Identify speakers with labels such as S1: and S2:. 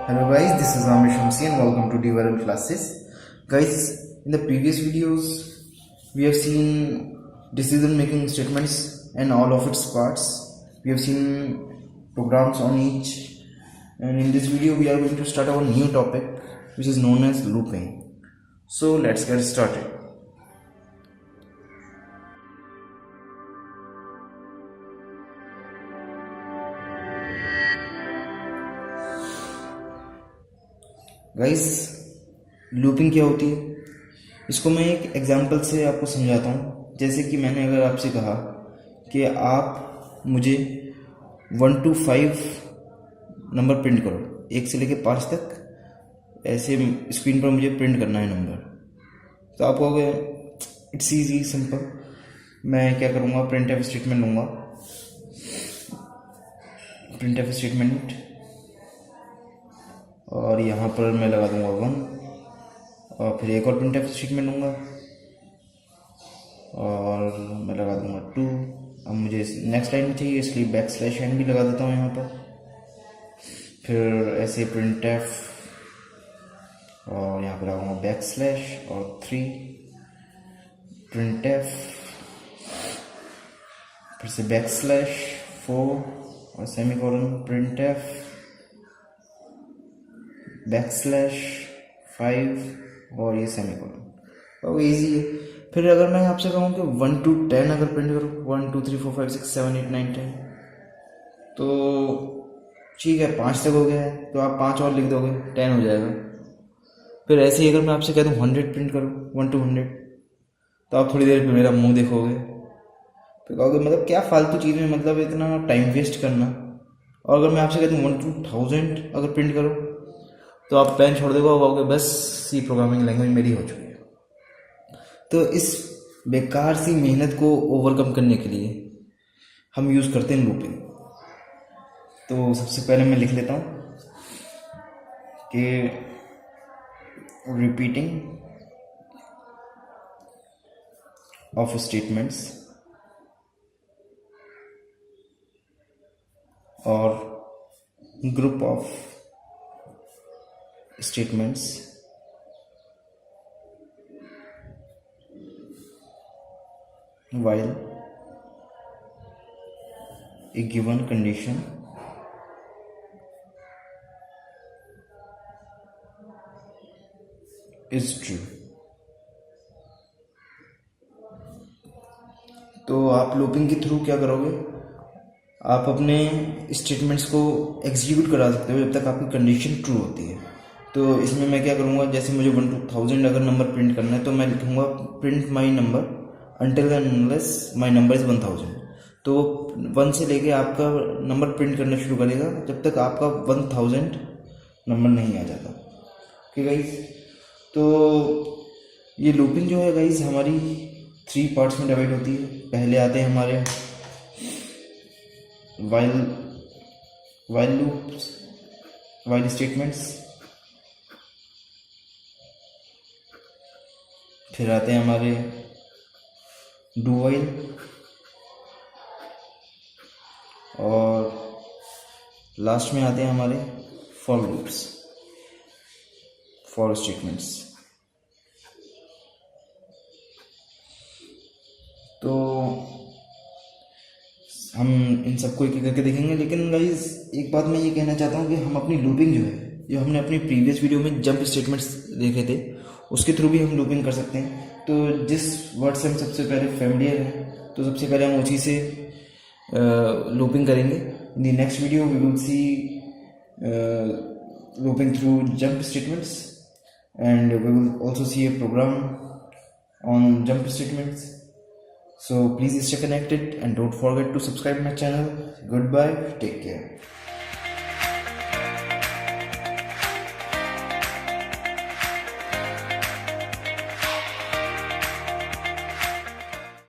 S1: Hello guys, this is Amish Hamsi and welcome to DVRL classes. Guys, in the previous videos we have seen decision making statements and all of its parts. We have seen programs on each, and in this video we are going to start our new topic which is known as looping. So let's get started. Guys, looping क्या होती है इसको मैं एक example से आपको समझाता हूँ। जैसे कि मैंने अगर आपसे कहा कि आप मुझे 1 to 5 नंबर प्रिंट करो, 1 से लेकर 5 तक ऐसे स्क्रीन पर मुझे प्रिंट करना है नंबर, तो आप कहोगे इट्स ईजी सिंपल। मैं क्या करूँगा, प्रिंट एफ स्टेटमेंट लूँगा, प्रिंट एफ स्टेटमेंट, और यहाँ पर मैं लगा दूंगा 1 और फिर एक और प्रिंट एफ स्टेटमेंट लूँगा और मैं लगा दूंगा 2। अब मुझे नेक्स्ट लाइन में चाहिए इसलिए बैक स्लैश एन भी लगा देता हूँ यहाँ पर। फिर ऐसे प्रिंट एफ और यहाँ पर लगाऊंगा बैक स्लैश और 3 प्रिंट एफ, फिर से बैक स्लैश 4 और semicolon print F back slash 5 और ये सेमीकोलन। और इजी है। फिर अगर मैं आपसे कहूँ कि 1 to 10 अगर प्रिंट करूँ 1 2 3 4 5 6 7 8 9 10, तो ठीक है 5 तक हो गया है तो आप 5 और लिख दोगे 10 हो जाएगा। फिर ऐसे ही अगर मैं आपसे कह दूँ 100 प्रिंट करो 1 to 100, तो आप थोड़ी देर में मेरा मुंह देखोगे, फिर कहोगे मतलब क्या फालतू चीज़ में मतलब इतना टाइम वेस्ट करना। और अगर मैं आपसे कह दूँ 1 to 1000 अगर प्रिंट करो तो आप पेन छोड़ दोगे और कहोगे बस सी प्रोग्रामिंग लैंग्वेज मेरी हो चुकी है। तो इस बेकार सी मेहनत को ओवरकम करने के लिए हम यूज़ करते हैं लूपिंग। तो सबसे पहले मैं लिख लेता हूँ कि रिपीटिंग ऑफ स्टेटमेंट्स और group of statements while a given condition is true। तो आप लूपिंग के थ्रू क्या करोगे, आप अपने स्टेटमेंट्स को एग्जीक्यूट करा सकते हो जब तक आपकी कंडीशन ट्रू होती है। तो इसमें मैं क्या करूँगा, जैसे मुझे 1 to 1000 अगर नंबर प्रिंट करना है तो मैं लिखूँगा print my number until and unless my number is 1000। तो 1 से लेके आपका नंबर प्रिंट करना शुरू करेगा जब तक आपका 1000 नंबर नहीं आ जाता। ओके गाइज, तो ये लूपिंग जो है गाइज हमारी 3 पार्ट्स में डिवाइड होती है। पहले आते हैं हमारे वाइल लूप्स, वाइल स्टेटमेंट्स, फिर आते हैं हमारे डू वाइल, और लास्ट में आते हैं हमारे फॉर लूप्स, फॉर स्टेटमेंट्स। तो हम इन सबको एक एक करके देखेंगे, लेकिन गाइस एक बात मैं ये कहना चाहता हूँ कि हम अपनी लूपिंग जो है, जो हमने अपनी प्रीवियस वीडियो में जंप स्टेटमेंट्स देखे थे उसके थ्रू भी हम लूपिंग कर सकते हैं। तो जिस वर्ड से हम सबसे पहले फेमिलियर हैं तो सबसे पहले हम उसी से लूपिंग करेंगे। In the next video we will see looping through jump statements and we will also see a program on jump statements. So please stay connected and don't forget to subscribe my channel. Goodbye, take care.